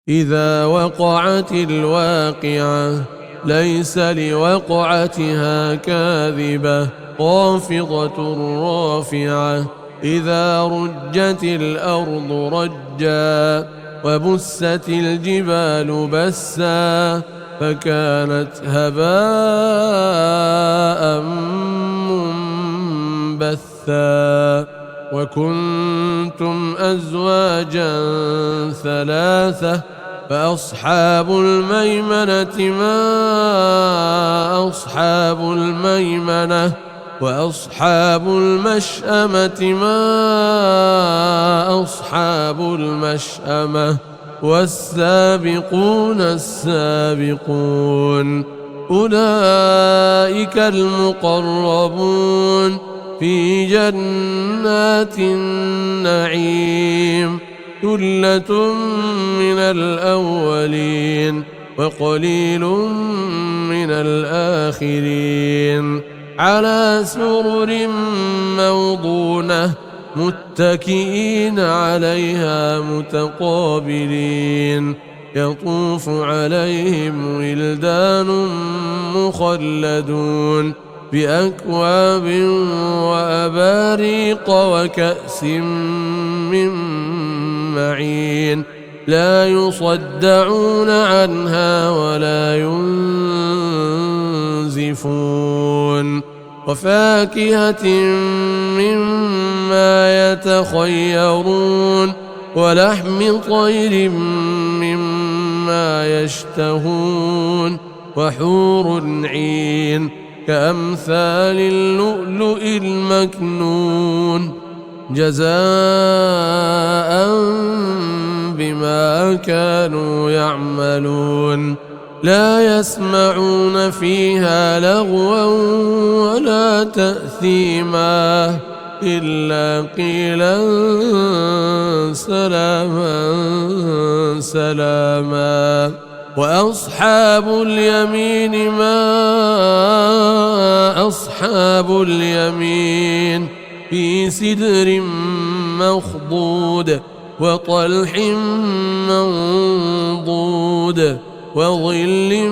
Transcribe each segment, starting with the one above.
إذا وقعت الواقعة ليس لوقعتها كاذبة خافضة رافعة إذا رجت الأرض رجا وبست الجبال بسا فكانت هباء منبثا وكنتم أزواجا ثلاثة فأصحاب الميمنة ما أصحاب الميمنة وأصحاب المشأمة ما أصحاب المشأمة والسابقون السابقون أولئك المقربون في جنات النعيم ثلة من الأولين وقليل من الآخرين على سرر موضونة متكئين عليها متقابلين يطوف عليهم ولدان مخلدون بأكواب وأباريق وكأس من معين لا يصدعون عنها ولا ينزفون وفاكهة مما يتخيرون ولحم طير مما يشتهون وحور عين كأمثال اللؤلؤ المكنون جزاء بما كانوا يعملون لا يسمعون فيها لغوا ولا تأثيما إلا قيلا سلاما سلاما وأصحاب اليمين ما أصحاب اليمين في سدر مخضود وطلح منضود وظل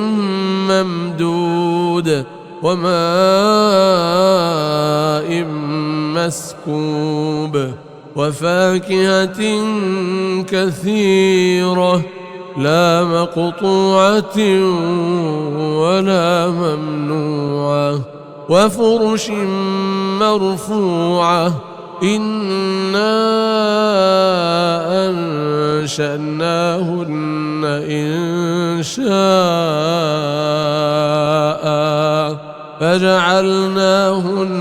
ممدود وماء مسكوب وفاكهة كثيرة لا مقطوعة ولا ممنوعة وفرش مرفوعة إنا أنشأناهن إنشاء فجعلناهن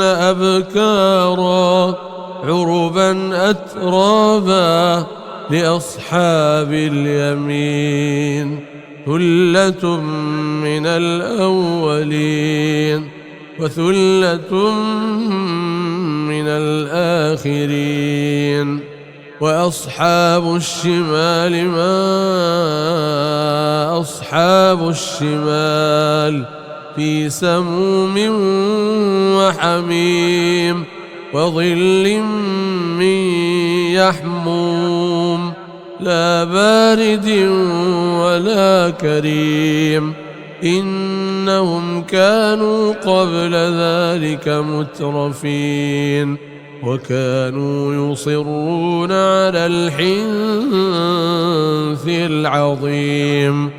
أبكارا عربا أترابا لأصحاب اليمين ثلة من الأولين وثلة من الآخرين وأصحاب الشمال ما أصحاب الشمال في سموم وحميم وظل من يحموم لا بارد ولا كريم إنهم كانوا قبل ذلك مترفين وكانوا يصرون على الحنث العظيم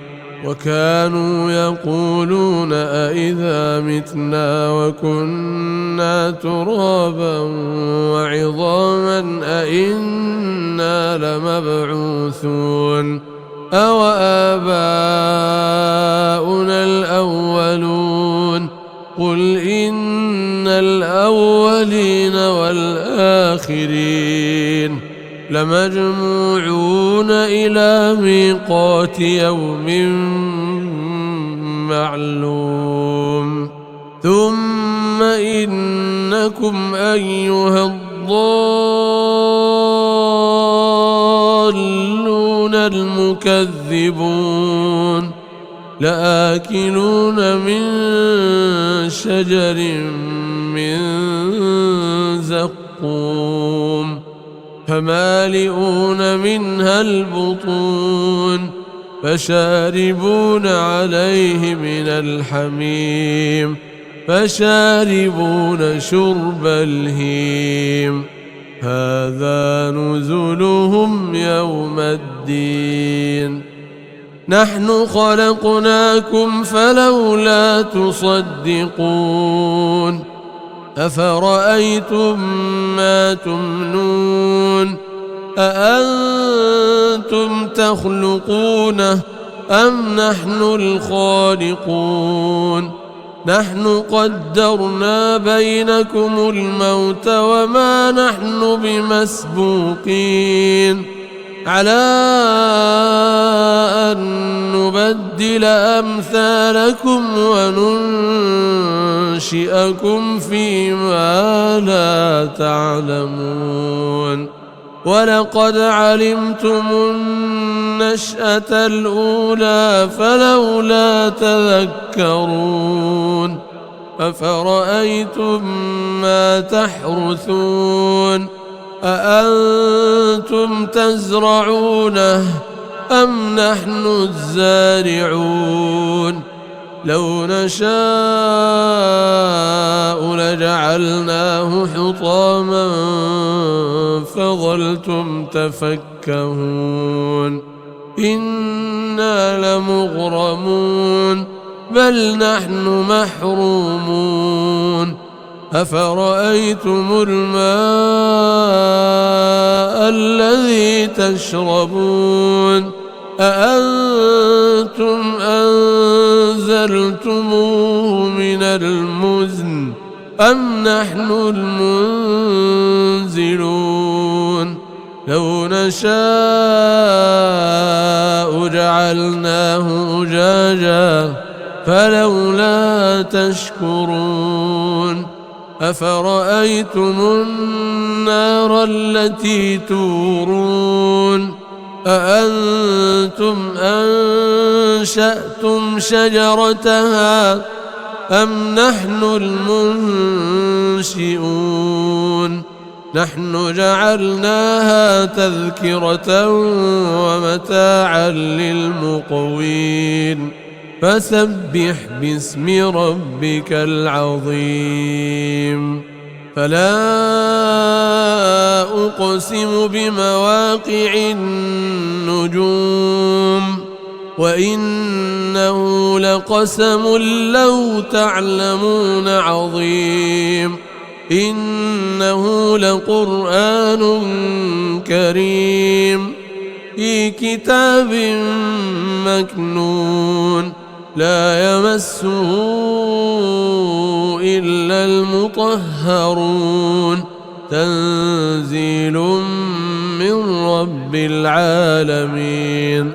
وكانوا يقولون أئذا متنا وكنا ترابا وعظاما أئنا لمبعوثون أو آباؤنا الأولون قل إن الأولين والآخرين لمجموعون إلى ميقات يوم معلوم ثم إنكم أيها الضالون المكذبون لآكلون من شجر من زقوم فمالئون منها البطون فشاربون عليه من الحميم فشاربون شرب الهيم هذا نزلهم يوم الدين نحن خلقناكم فلولا تصدقون أفرأيتم ما تمنون أأنتم تخلقونه أم نحن الخالقون نحن قدرنا بينكم الموت وما نحن بمسبوقين على أن نبدل أمثالكم وننشئكم فيما لا تعلمون ولقد علمتم النشأة الأولى فلولا تذكرون أفرأيتم ما تحرثون أأنتم تزرعونه أم نحن الزارعون لو نشاء لجعلناه حطاما فظلتم تفكهون إنا لمغرمون بل نحن محرومون أفرأيتم الماء الذي تشربون أأنتم أنزلتموه من المزن أم نحن المنزلون لو نشاء جعلناه أجاجا فلولا تشكرون أفرأيتم النار التي تورون أأنتم أنشأتم شجرتها أم نحن المنشئون نحن جعلناها تذكرة ومتاعا للمقوين فسبح باسم ربك العظيم فلا أقسم بمواقع النجوم وإنه لقسم لو تعلمون عظيم إنه لقرآن كريم في كتاب مكنون لا يمسه إلا المطهرون تنزيل من رب العالمين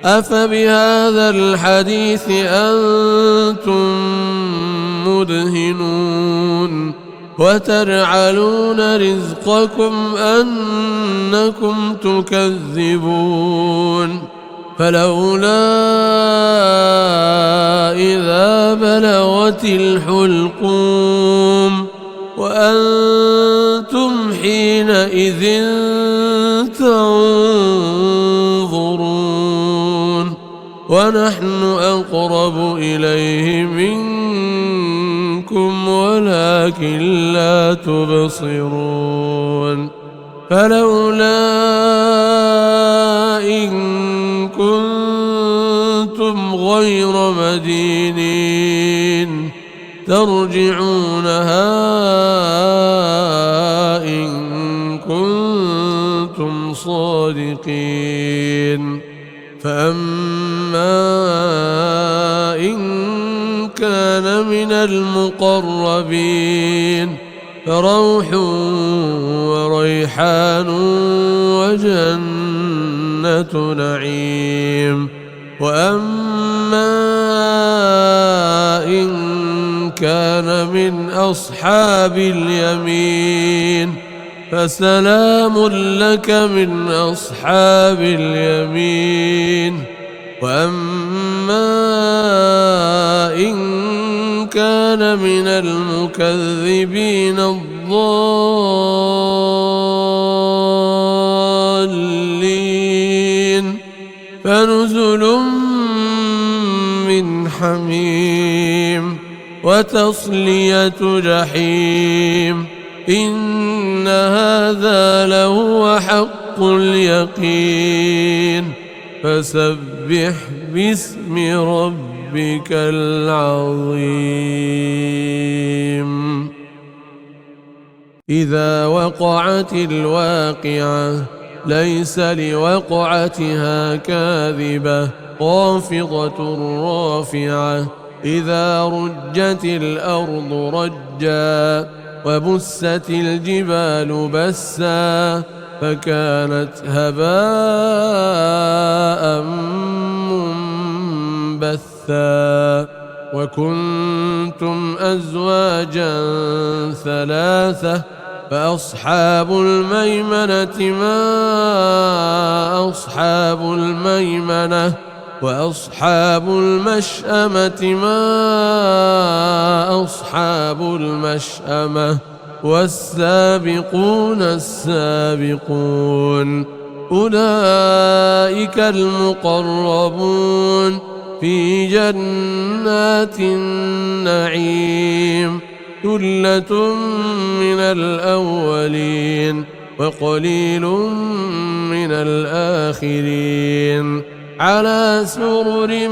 أفبهذا الحديث أنتم مدهنون وتجعلون رزقكم أنكم تكذبون فلولا إذا بلغت الحلقوم وأنتم حينئذ تنظرون ونحن أقرب إليه منكم ولكن لا تبصرون فلولا إن كنتم غير مدينين ترجعونها إن كنتم صادقين فأما إن كان من المقربين فروح وريحان وجنة نعيم وأما إن كان من أصحاب اليمين فسلام لك من أصحاب اليمين وأما إن كان من المكذبين الضالين نزل من حميم وتصلية جحيم إن هذا لهو حق اليقين فسبح باسم ربك العظيم إذا وقعت الواقعة ليس لوقعتها كاذبة خافضة رافعة إذا رجت الأرض رجا وبست الجبال بسا فكانت هباء منبثا وكنتم أزواجا ثلاثة فأصحاب الميمنة ما أصحاب الميمنة وأصحاب المشأمة ما أصحاب المشأمة والسابقون السابقون أولئك المقربون في جنات النعيم ثلة من الأولين وقليل من الآخرين على سرر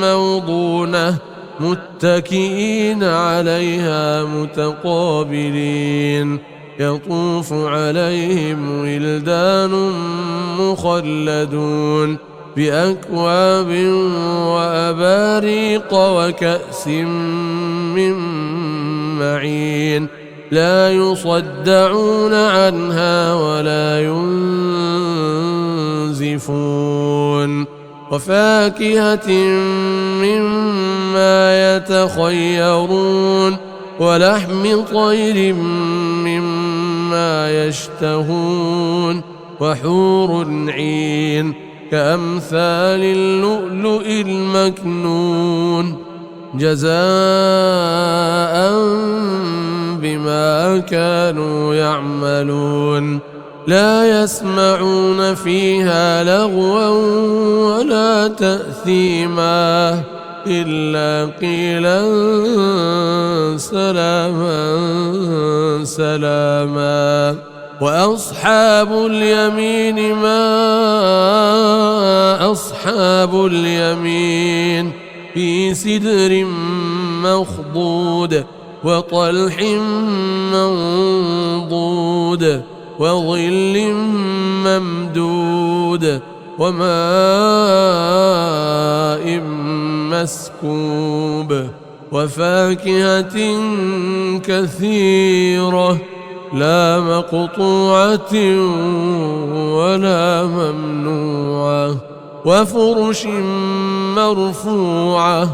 موضونة متكئين عليها متقابلين يطوف عليهم ولدان مخلدون بأكواب وأباريق وكأس من معين لا يصدعون عنها ولا ينزفون وفاكهة مما يتخيرون ولحم طير مما يشتهون وحور عين كأمثال اللؤلؤ المكنون جزاء بما كانوا يعملون لا يسمعون فيها لغوا ولا تأثيما إلا قيلا سلاما سلاما وأصحاب اليمين ما أصحاب اليمين في سدر مخضود وطلح منضود وظل ممدود وماء مسكوب وفاكهة كثيرة لا مقطوعة ولا ممنوعة وفرش مرفوعة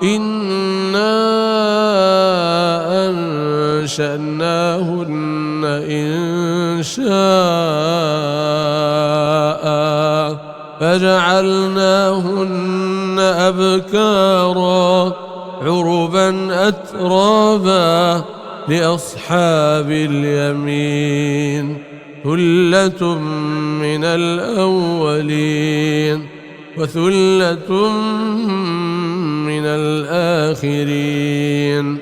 إنا أنشأناهن إنشاء فجعلناهن أبكارا عربا أترابا لأصحاب اليمين ثلة من الأولين وثلة من الآخرين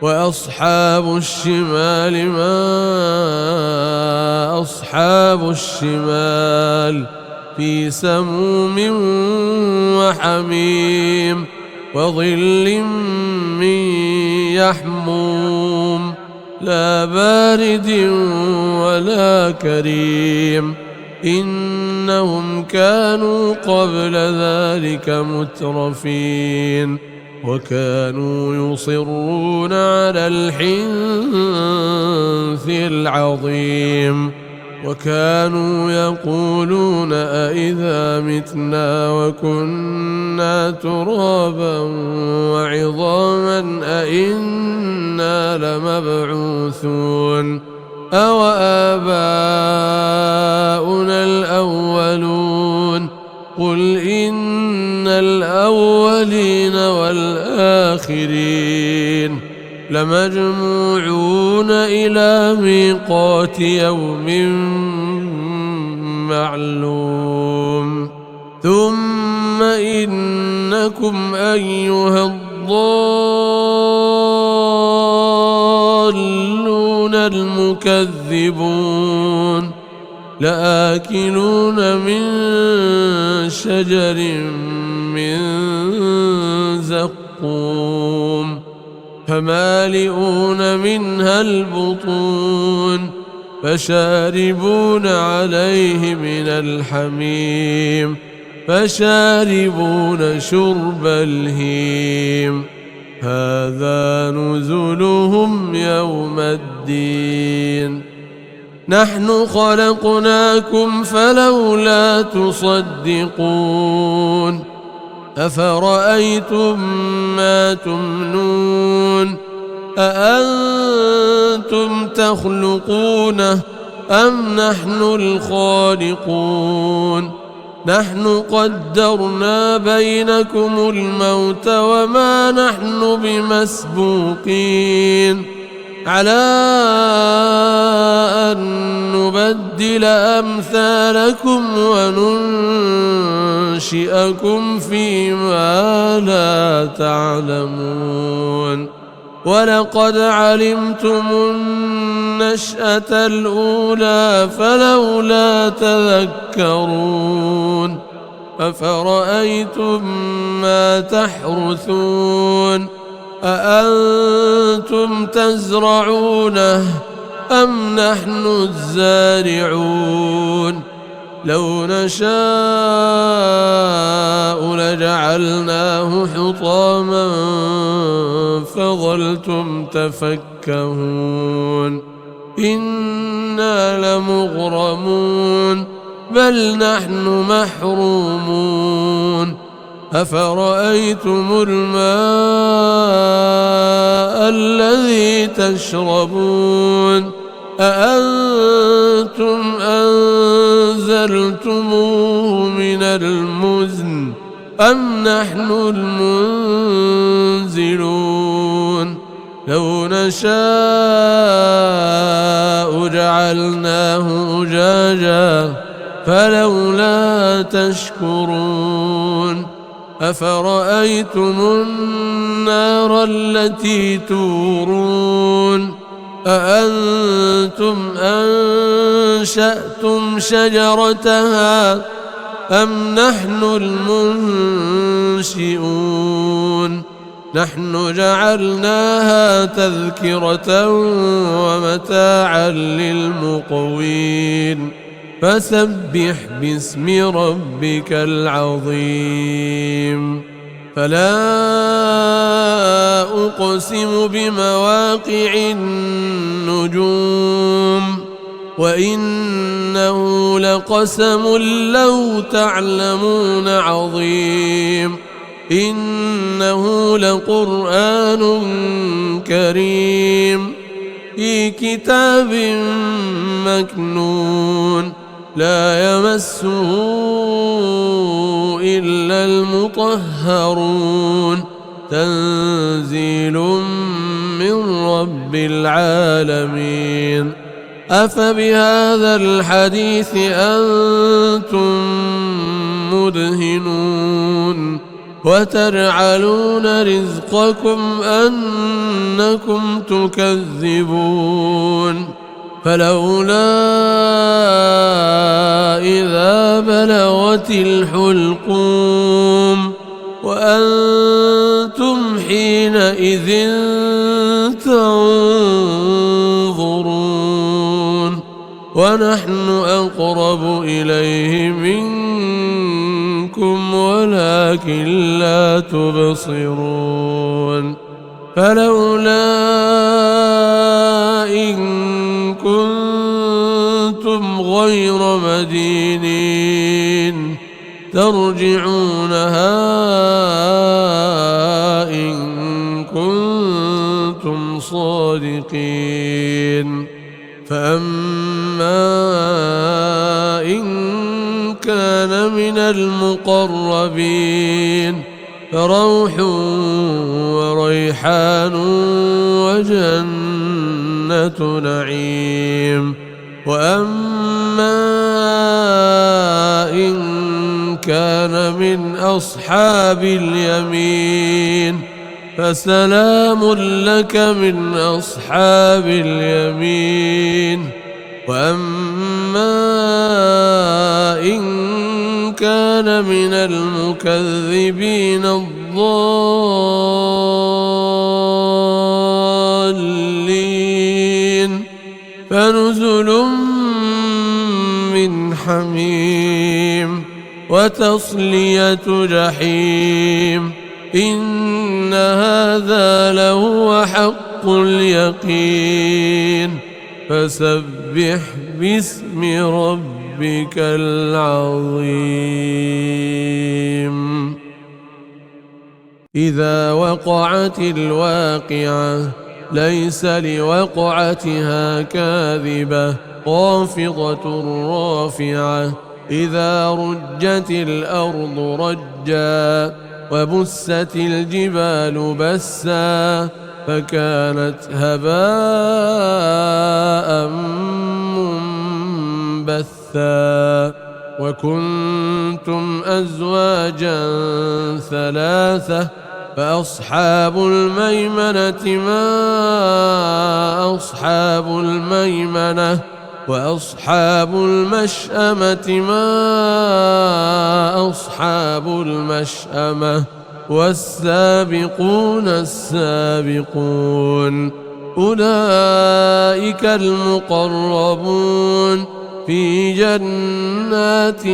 وأصحاب الشمال ما أصحاب الشمال في سموم وحميم وظل من يحموم لا بارد ولا كريم إنهم كانوا قبل ذلك مترفين وكانوا يصرون على الحنث العظيم وكانوا يقولون أئذا متنا وكنا ترابا وعظاما أئنا لمبعوثون أو آباؤنا الأولون قل إن الأولين والآخرين لمجموعون إلى ميقات يوم معلوم ثم إنكم أيها الضالون المكذبون لآكلون من شجر من زقوم فمالئون منها البطون فشاربون عليه من الحميم فشاربون شرب الهيم هذا نزلهم يوم الدين نحن خلقناكم فلولا تصدقون أفرأيتم ما تمنون أأنتم تخلقونه أم نحن الخالقون نحن قدرنا بينكم الموت وما نحن بمسبوقين على أن نبدل أمثالكم وننشئكم فيما لا تعلمون ولقد علمتم النشأة الأولى فلولا تذكرون أفرأيتم ما تحرثون أأنتم تزرعونه أم نحن الزارعون لو نشاء لجعلناه حطاما فظلتم تفكهون إنا لمغرمون بل نحن محرومون أفرأيتم الماء الذي تشربون أأنتم أنزلتموه من المزن أم نحن المنزلون لو نشاء جعلناه أجاجا فلولا تشكرون أفرأيتم النار التي تورون أأنتم أنشأتم شجرتها أم نحن المنشئون نحن جعلناها تذكرة ومتاعا للمقوين فسبح باسم ربك العظيم فلا أقسم بمواقع النجوم وإنه لقسم لو تعلمون عظيم إنه لقرآن كريم في كتاب مكنون لا يمسه إلا المطهرون تنزيل من رب العالمين أفبهذا الحديث أنتم مدهنون وتجعلون رزقكم أنكم تكذبون فلولا إذا بلغت الحلقوم وأنتم حينئذ تنظرون ونحن أقرب إليه منكم ولكن لا تبصرون فلولا إن كنتم غير مدينين ترجعونها إن كنتم صادقين فأما إن كان من المقربين فروح وريحان وجنة نعيم وأما إن كان من أصحاب اليمين فسلام لك من أصحاب اليمين. وأما إن كان من المكذبين الضالين فنزل من حميم وتصلية جحيم. إن هذا لهو حق اليقين. فسبح باسم ربك العظيم. إذا وقعت الواقعة ليس لوقعتها كاذبة خافضة رافعة. إذا رجت الأرض رجا وبست الجبال بسا فكانت هباء منبثا. وكنتم أزواجا ثلاثة فأصحاب الميمنة ما أصحاب الميمنة وأصحاب المشأمة ما أصحاب المشأمة. والسابقون السابقون أولئك المقربون في جنات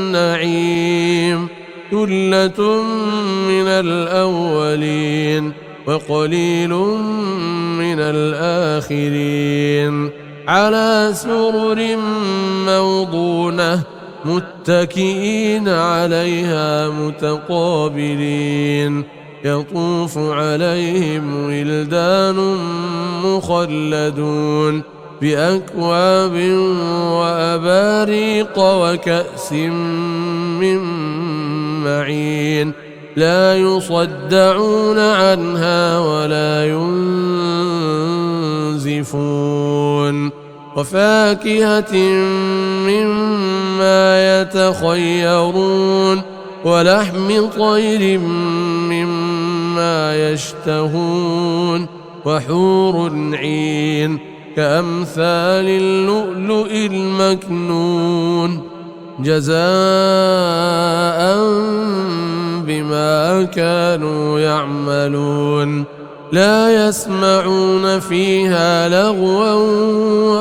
النعيم. ثلة من الأولين وقليل من الآخرين. على سرر موضونة متكئين عليها متقابلين. يطوف عليهم ولدان مخلدون بأكواب وأباريق وكأس من معين. لا يصدعون عنها ولا ينزفون. وفاكهة مما يتخيرون ولحم طير مما يشتهون. وحور عين كأمثال اللؤلؤ المكنون جزاء بما كانوا يعملون. لا يسمعون فيها لغوا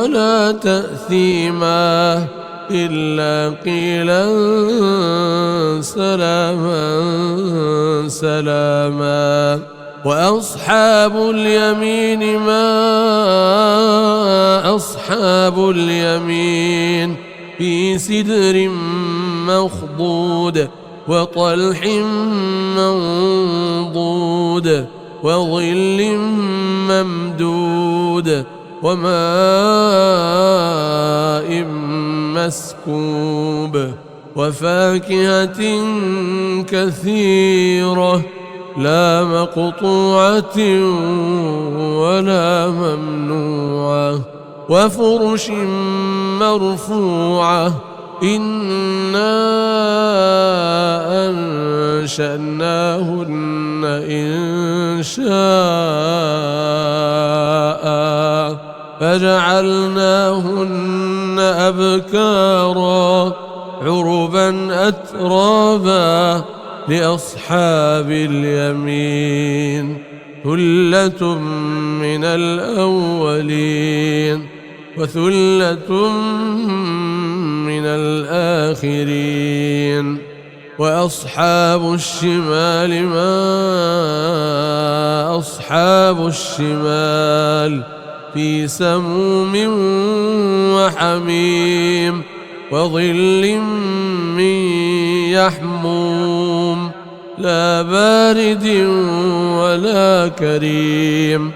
ولا تأثيما إلا قيلا سلاما سلاما. وأصحاب اليمين ما أصحاب اليمين في سدر مخضود وطلح منضود وظل ممدود وماء مسكوب. وفاكهة كثيرة لا مقطوعة ولا ممنوعة. وفرش مرفوعة. إنا أنشأناهن إنشاء فجعلناهن أبكارا عربا أترابا لأصحاب اليمين. ثلة من الأولين وثلة من الآخرين. وأصحاب الشمال ما أصحاب الشمال في سموم وحميم وظل من يحموم لا بارد ولا كريم.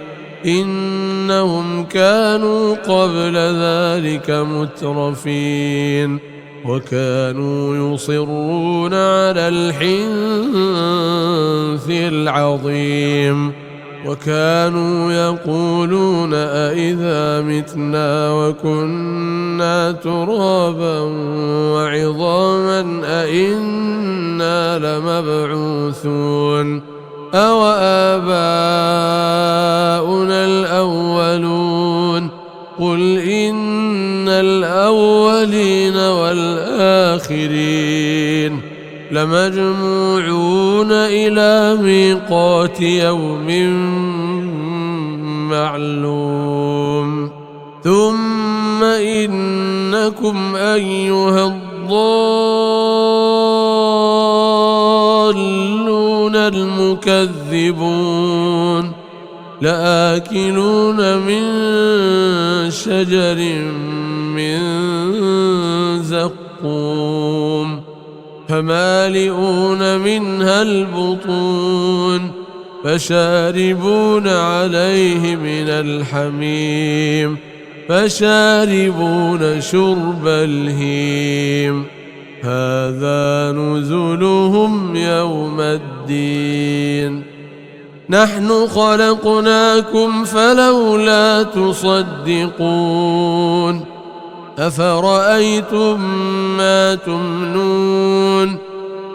إنهم كانوا قبل ذلك مترفين وكانوا يصرون على الحنث العظيم. وكانوا يقولون أئذا متنا وكنا ترابا وعظاما أئنا لمبعوثون أو آباؤنا الأولون قل إن الأولين والآخرين لمجموعون إلى ميقات يوم معلوم ثم إنكم أيها الضالون المكذبون لآكلون من شجر من زقوم فمالئون منها البطون فشاربون عليه من الحميم فشاربون شرب الهيم هذا نزلهم يوم الدين نحن خلقناكم فلولا تصدقون أفرأيتم ما تمنون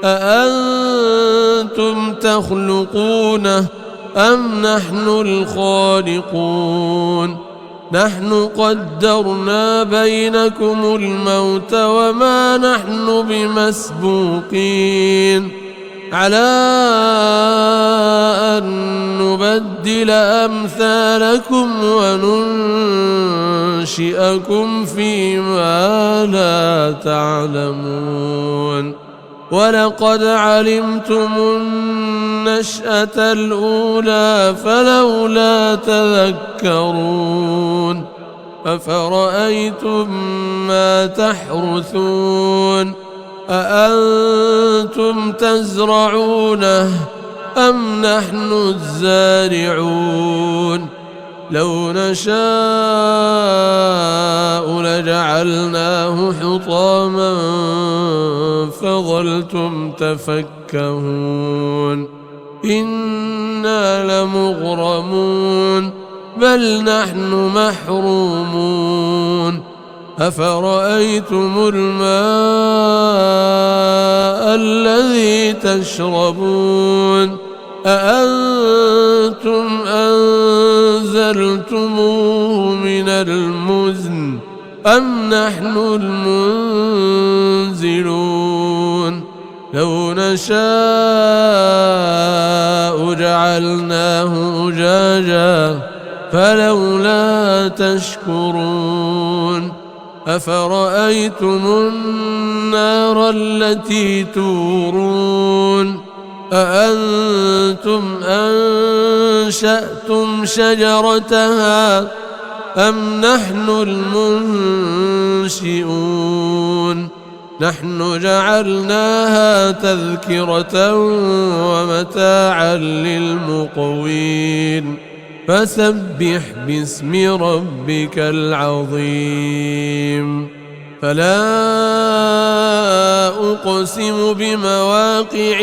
أأنتم تخلقونه أم نحن الخالقون نحن قدرنا بينكم الموت وما نحن بمسبوقين على أن نبدل أمثالكم وننشئكم فيما لا تعلمون ولقد علمتم النشأة الأولى فلولا تذكرون أفرأيتم ما تحرثون أأنتم تزرعونه أم نحن الزارعون لو نشاء لجعلناه حطاما فظلتم تفكهون إنا لمغرمون بل نحن محرومون أفرأيتم الماء الذي تشربون أأنتم أنزلتموه من المزن أم نحن المنزلون لو نشاء جعلناه أجاجا فلولا تشكرون أفرأيتم النار التي تورون أأنتم أنشأتم شجرتها أم نحن المنشئون نحن جعلناها تذكرة ومتاعا للمقوين فسبح باسم ربك العظيم فلا أقسم بمواقع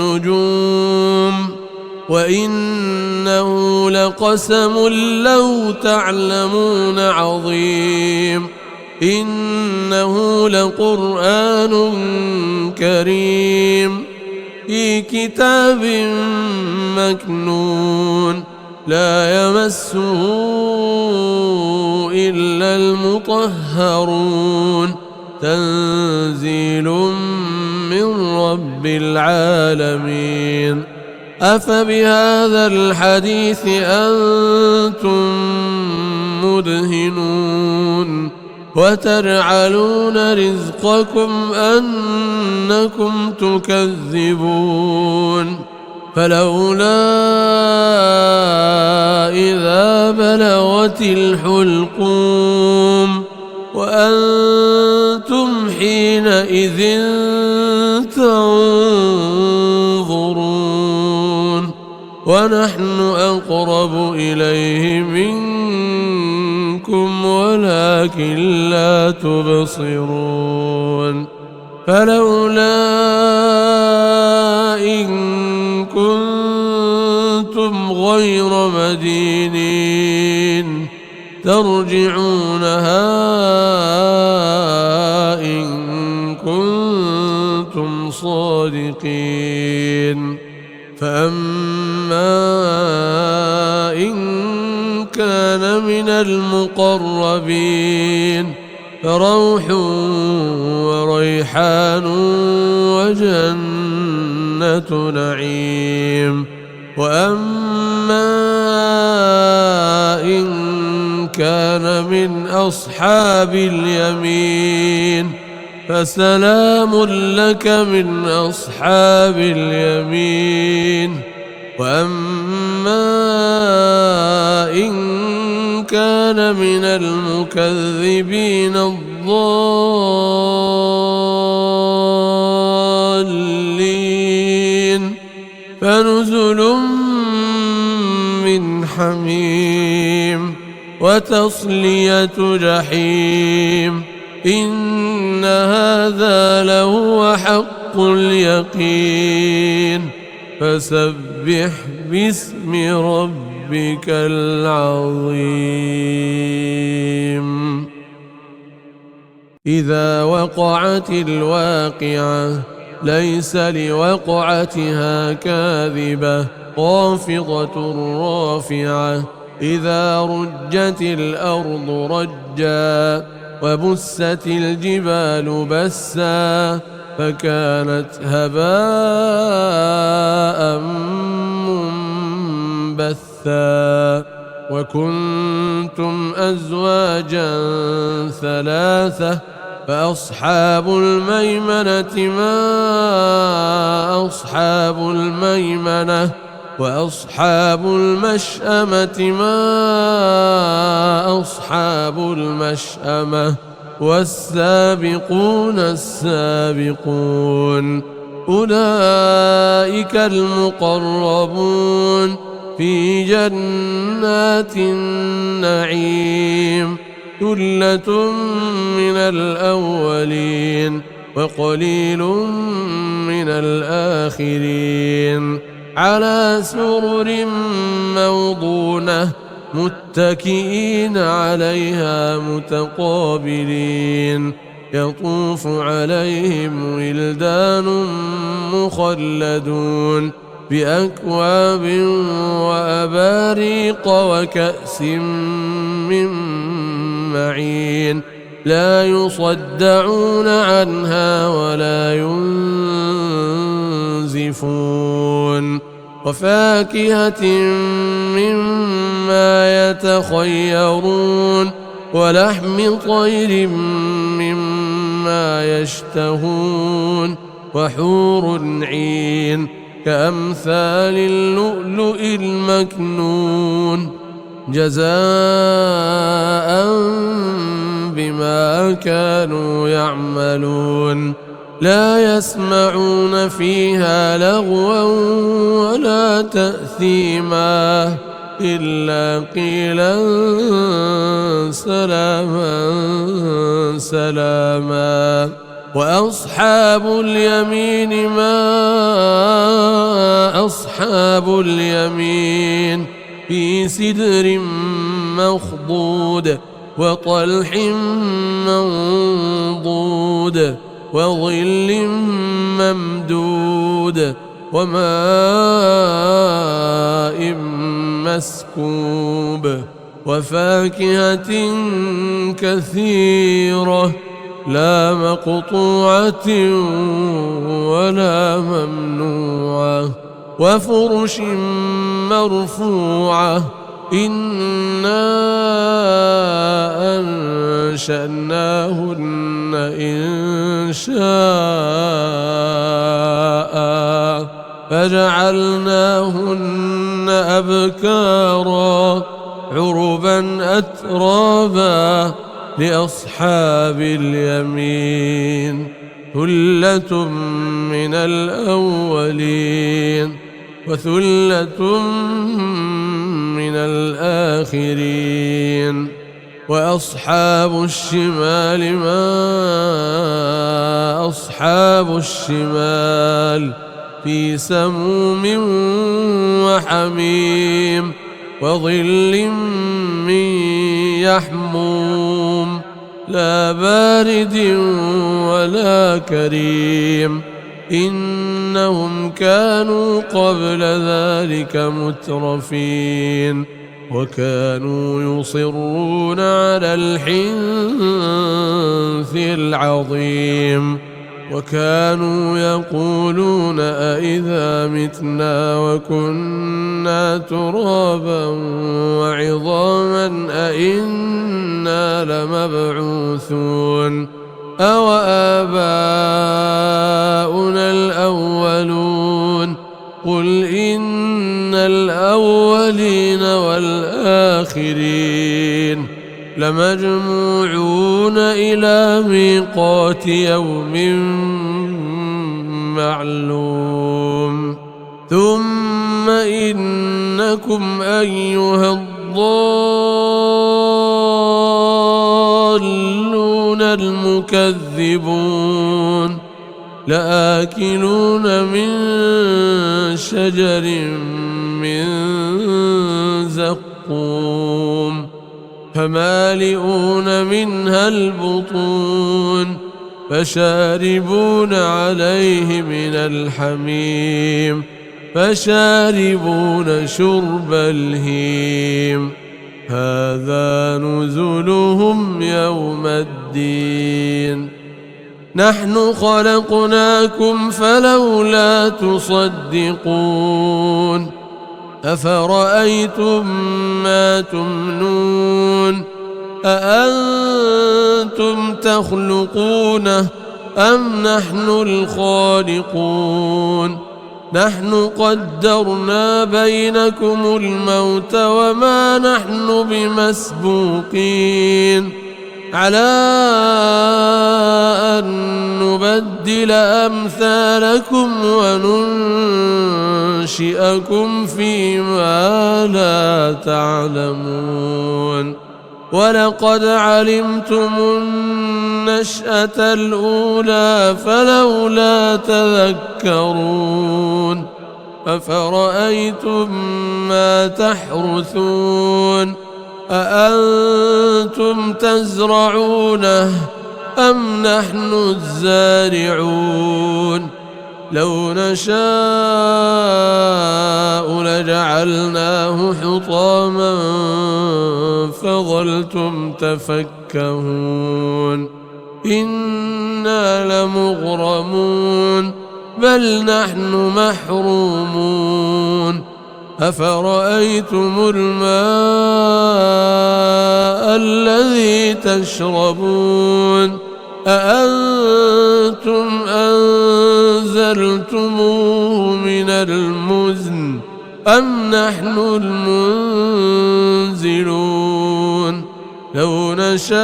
النجوم وإنه لقسم لو تعلمون عظيم إنه لقرآن كريم في كتاب مكنون لا يمسه إلا المطهرون تنزيل من رب العالمين أفبهذا الحديث أنتم مدهنون وتجعلون رزقكم أنكم تكذبون فلولا إذا بلغت الحلقوم وأنتم حينئذ تنظرون ونحن أقرب إليه منكم ولكن لا تبصرون فلولا إن كنتم غير مدينين ترجعونها إن كنتم صادقين. فأما إن كان من المقربين فروح وريحان وجنة نعيم. وأما إن كان من أصحاب اليمين فسلام لك من أصحاب اليمين. وأما إن كان من المكذبين الضالين فنزل من حميم وتصلية جحيم. إن هذا لهو حق اليقين. فسبح باسم ربك العظيم. إذا وقعت الواقعة ليس لوقعتها كاذبة خافضة رافعة. إذا رجت الأرض رجا وبست الجبال بسا فكانت هباء منبثا. وكنتم أزواجا ثلاثة فأصحاب الميمنة ما أصحاب الميمنة وأصحاب المشأمة ما أصحاب المشأمة والسابقون السابقون أولئك المقربون في جنات النعيم. ثلة من الأولين وقليل من الآخرين. على سرر موضونة متكئين عليها متقابلين. يطوف عليهم ولدان مخلدون بأكواب وأباريق وكأس من معين. لا يصدعون عنها ولا ينزفون. وفاكهة مما يتخيرون ولحم طير مما يشتهون. وحور عين كأمثال اللؤلؤ المكنون جزاء بما كانوا يعملون. لا يسمعون فيها لغوا ولا تأثيما إلا قيلا سلاما سلاما. وأصحاب اليمين ما أصحاب اليمين في سدر مخضود وطلح منضود وظل ممدود وماء مسكوب وفاكهة كثيرة لا مقطوعة ولا ممنوعة وفرش مرفوعة. إنا أنشأناهن إنشاء فجعلناهن أبكارا عربا أترابا لأصحاب اليمين. ثلة من الأولين وثلة من الآخرين. وأصحاب الشمال ما أصحاب الشمال في سموم وحميم وظل من يحموم لا بارد ولا كريم إنهم كانوا قبل ذلك مترفين وكانوا يصرون على الحنث العظيم وكانوا يقولون أئذا متنا وكنا ترابا وعظاما أئنا لمبعوثون أو آباؤنا الأولون قل إن الأولين والآخرين لمجموعون إلى ميقات يوم معلوم ثم إنكم أيها الضالون المكذبون لآكلون من شجر من زقوم فمالئون منها البطون فشاربون عليه من الحميم فشاربون شرب الهيم هذا نزلهم يوم الدين نحن خلقناكم فلولا تصدقون أفرأيتم ما تمنون أأنتم تخلقونه أم نحن الخالقون نحن قدرنا بينكم الموت وما نحن بمسبوقين على أن نبدل أمثالكم وننشئكم فيما لا تعلمون ولقد علمتم النشأة الأولى فلولا تذكرون أفرأيتم ما تحرثون أأنتم تزرعونه أم نحن الزارعون لو نشاء لجعلناه حطاما فظلتم تفكهون إنا لمغرمون بل نحن محرومون أفرأيتم الماء الذي تشربون أأنتم أنزلتموه من المزن أم نحن المنزلون لو نشاء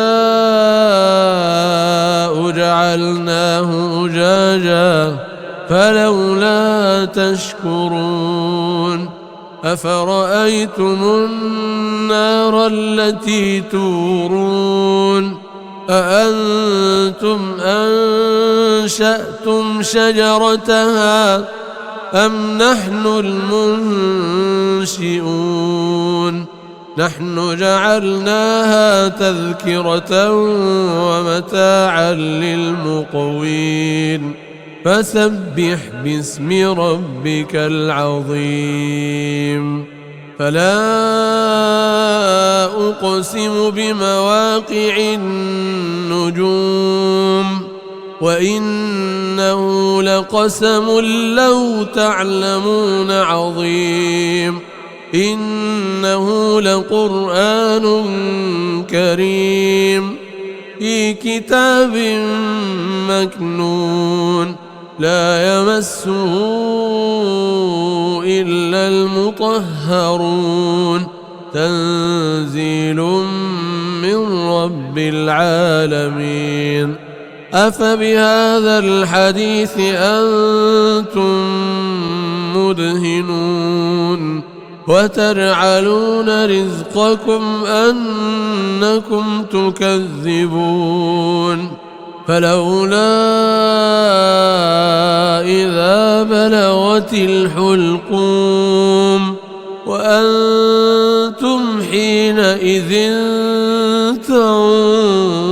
جعلناه أجاجا فلولا تشكرون أفرأيتم النار التي تورون أأنتم أنشأتم شجرتها أم نحن المنشئون نحن جعلناها تذكرة ومتاعا للمقوين فسبح باسم ربك العظيم فلا أقسم بمواقع النجوم وإنه لقسم لو تعلمون عظيم إنه لقرآن كريم في كتاب مكنون لا يمسه إلا المطهرون تنزيل من رب العالمين أفبهذا الحديث أنتم مدهنون وتجعلون رزقكم أنكم تكذبون فلولا إذا بلغت الحلقوم وأنتم حينئذ تنظرون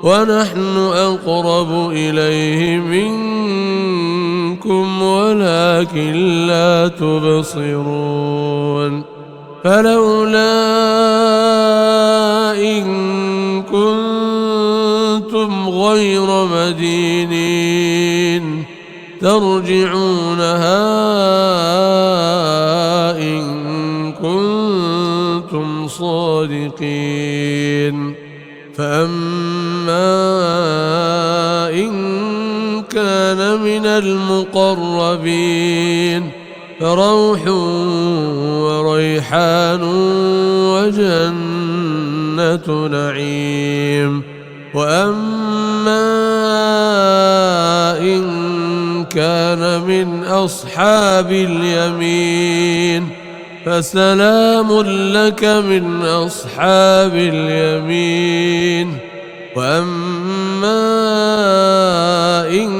ونحن أقرب إليه منكم ولكن لا تبصرون فلولا إن كنتم غير مدينين ترجعونها إن كنتم صادقين فأما إن كان من المقربين فروح وريحان وجنة نعيم وأما إن كان من أصحاب اليمين فسلام لك من أصحاب اليمين وأما إن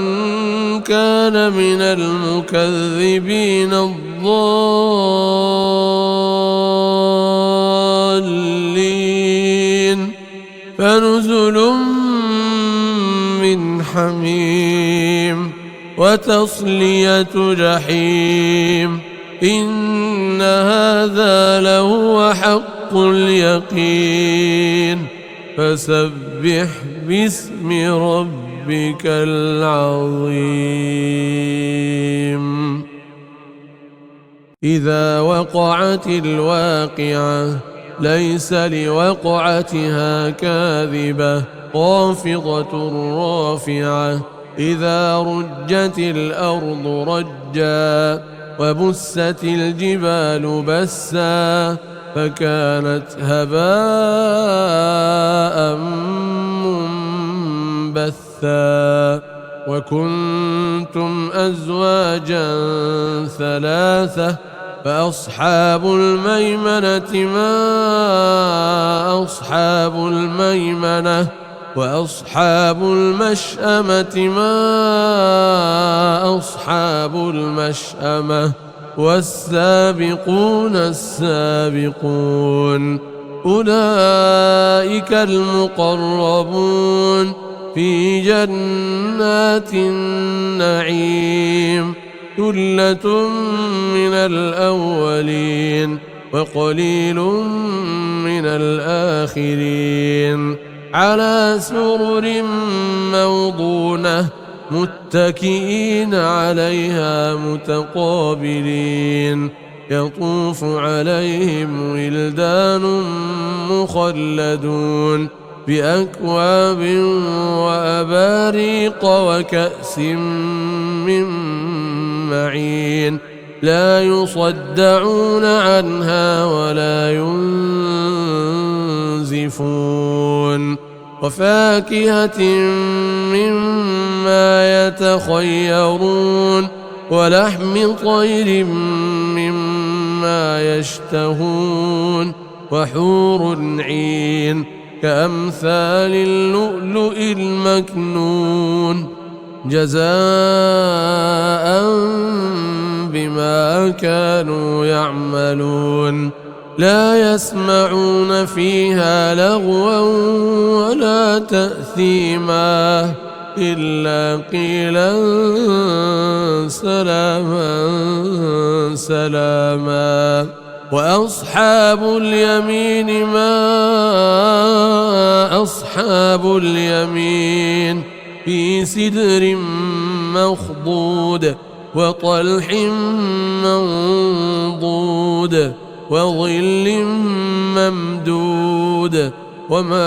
كان من المكذبين الضالين فنزل من حميم وتصلية جحيم إن هذا لهو حق اليقين فسبح باسم ربك العظيم إذا وقعت الواقعة ليس لوقعتها كاذبة خافضة رافعة إذا رجت الأرض رجا وبست الجبال بسا فكانت هباء منبثا وكنتم أزواجا ثلاثة فأصحاب الميمنة ما أصحاب الميمنة وأصحاب المشأمة ما أصحاب المشأمة والسابقون السابقون أولئك المقربون في جنات النعيم ثلة من الأولين وقليل من الآخرين على سرر موضونة متكئين عليها متقابلين يطوف عليهم ولدان مخلدون بأكواب وأباريق وكأس من معين لا يصدعون عنها ولا ينزفون وفاكهة مما يتخيرون ولحم طير مما يشتهون وحور عين كأمثال اللؤلؤ المكنون جزاء بما كانوا يعملون لا يسمعون فيها لغوا ولا تأثيما إلا قيلا سلاما سلاما وأصحاب اليمين ما أصحاب اليمين في سدر مخضود وطلح منضود وظل ممدود وماء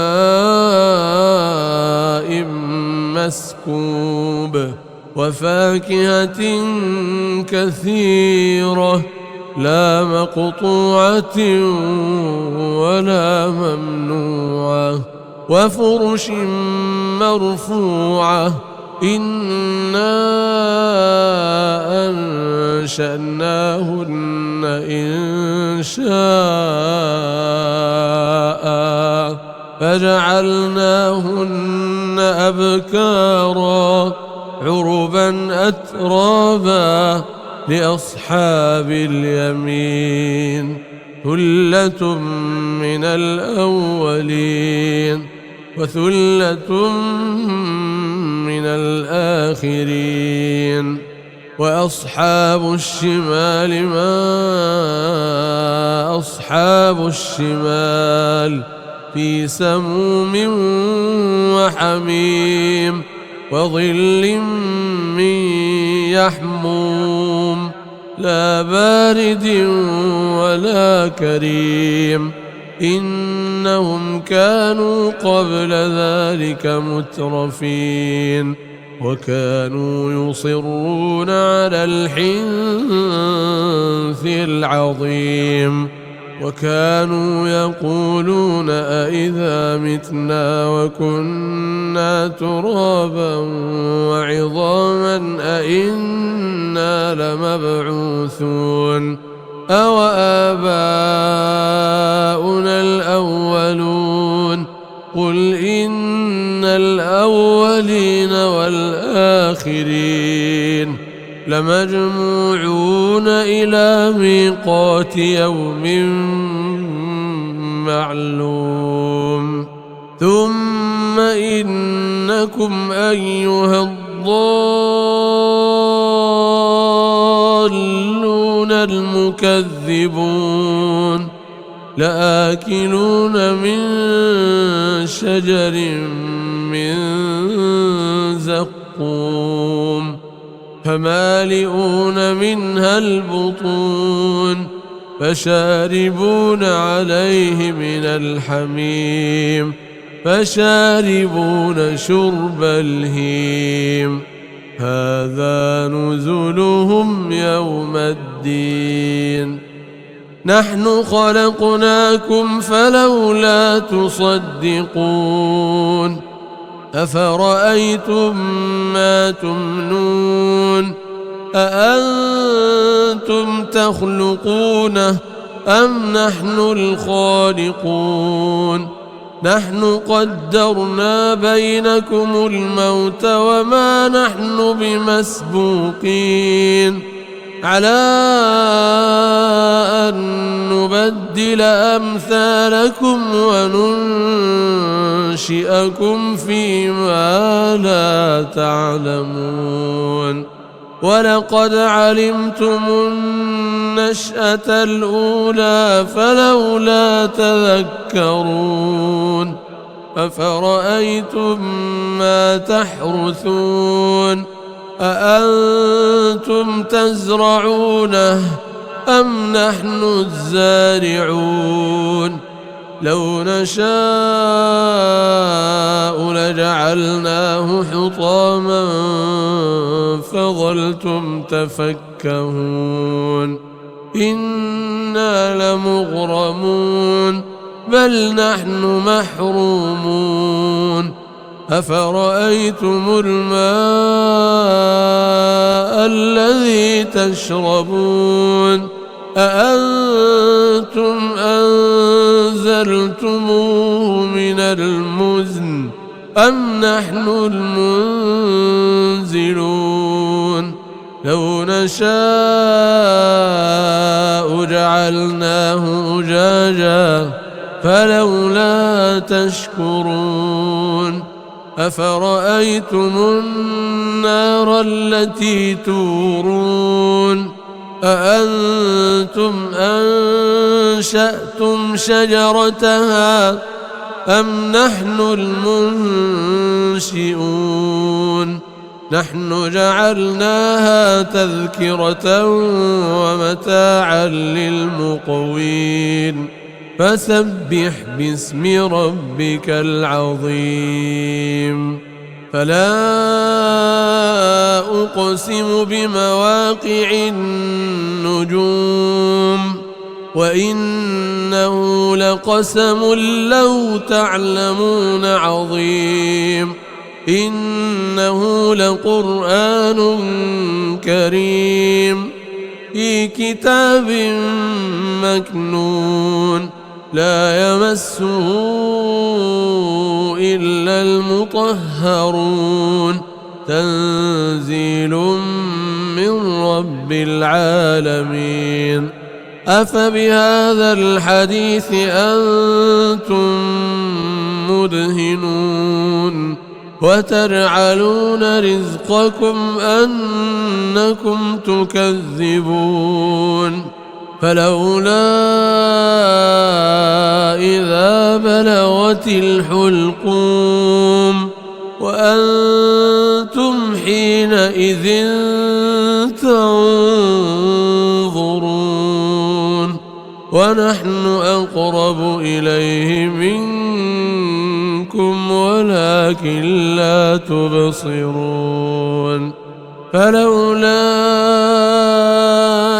مسكوب وفاكهة كثيرة لا مقطوعة ولا ممنوعة وفرش مرفوعة إنا أنشأناهن إن شاء فجعلناهن أبكارا عربا أترابا لأصحاب اليمين ثلة من الأولين وثلة من الآخرين وأصحاب الشمال ما أصحاب الشمال في سموم وحميم وظل من يحموم لا بارد ولا كريم إنهم كانوا قبل ذلك مترفين وكانوا يصرون على الحنث العظيم وكانوا يقولون أئذا متنا وكنا ترابا وعظاما أئنا لمبعوثون أو آباؤنا الأولون قل إن الأولين والآخرين لمجموعون إلى ميقات يوم معلوم ثم إنكم أيها الضالون المكذبون لآكلون من شجر من زقوم فمالئون منها البطون فشاربون عليه من الحميم فشاربون شرب الهيم هذا نزلهم يوم الدين نحن خلقناكم فلولا تصدقون أفرأيتم ما تمنون أأنتم تخلقونه أم نحن الخالقون نحن قدرنا بينكم الموت وما نحن بمسبوقين على أن نبدل أمثالكم وننشئكم فيما لا تعلمون ولقد علمتم النشأة الأولى فلولا تذكرون أفرأيتم ما تحرثون أأنتم تزرعونه أم نحن الزارعون لو نشاء لجعلناه حطاما فظلتم تفكهون إنا لمغرمون بل نحن محرومون أفرأيتم الماء الذي تشربون أأنتم أنزلتموه من المزن أم نحن المنزلون لو نشاء جعلناه أجاجا فلولا تشكرون أفرأيتم النار التي تورون أأنتم أنشأتم شجرتها أم نحن المنشئون نحن جعلناها تذكرة ومتاعا للمقوين فسبح باسم ربك العظيم فلا أقسم بمواقع النجوم وإنه لقسم لو تعلمون عظيم إنه لقرآن كريم في كتاب مكنون لا يمسه إلا المطهرون تنزيل من رب العالمين أفبهذا الحديث أنتم مدهنون وتجعلون رزقكم أنكم تكذبون فلولا إذا بلغت الحلقوم وأنتم حينئذ تنظرون ونحن أقرب إليه منكم ولكن لا تبصرون فلولا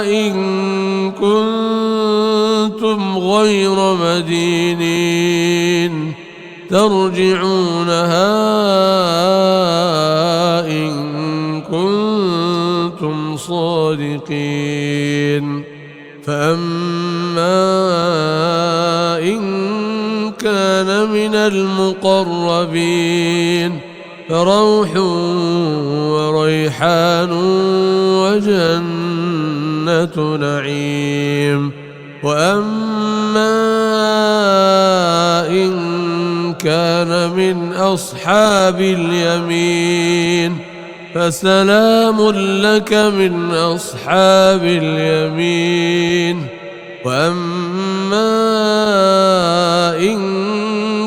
إن كنتم غير مدينين ترجعونها إن كنتم صادقين فأما إن كان من المقربين فروح وريحان وجنة نعيم وأما إن كان من أصحاب اليمين فسلام لك من أصحاب اليمين وأما إن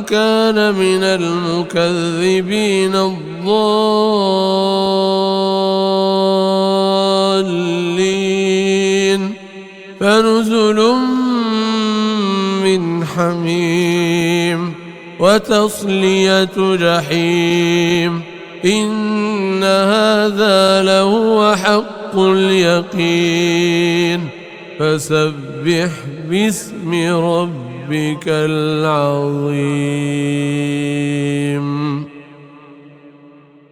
كان من المكذبين الضالين فنزل من حميم وتصلية جحيم إن هذا لهو حق اليقين فسبح باسم ربك العظيم.